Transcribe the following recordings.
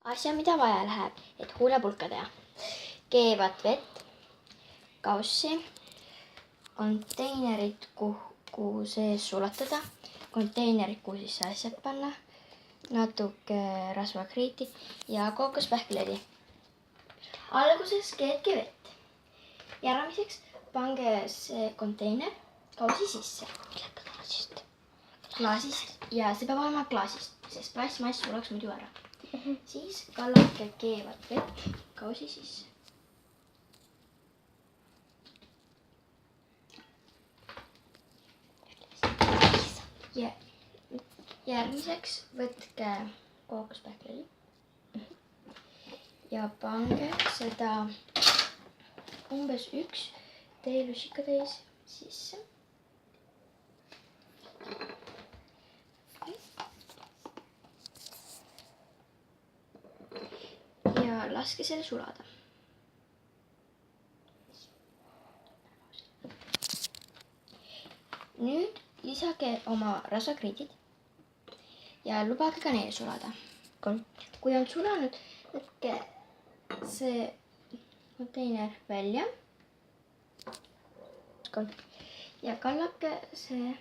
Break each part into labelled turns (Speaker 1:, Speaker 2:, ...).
Speaker 1: Asja, mida vaja läheb, et huulepulka teha. Keevat vett, kaussi, konteinerit, kuhu sees sulatada, konteinerit, kuhu sisse asjad panna, natuke rasvakriiti ja kookospähkliõli. Alguses keetke vett. Järgmiseks pange see konteiner kausi sisse. Klaasist ja see peab olema klaasist, sest plastmass sulaks muidu ära. Siis kallake keevat vett kausi sisse. Ja järgmiseks võtke kookospähkliõli ja pange seda umbes 1 teelusikatäis sisse. Ja laske selle sulada. Nüüd lisage oma rasvakriidid ja lubage ka neil sulada. Kui on sulanud, võtke see konteiner välja ja kallake see,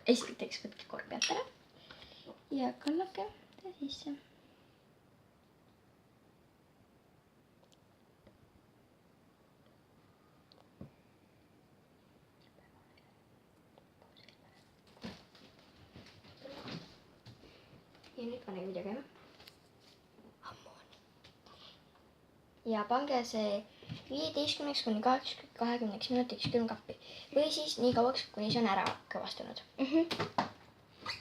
Speaker 1: esiteks võtke kork pealt ära ja kallake ta sisse. Ja nüüd pange video käima. Ja pange see 15 kuni 20 minutiks külmkappi või siis nii kauaks, kuni see on ära kõvastunud.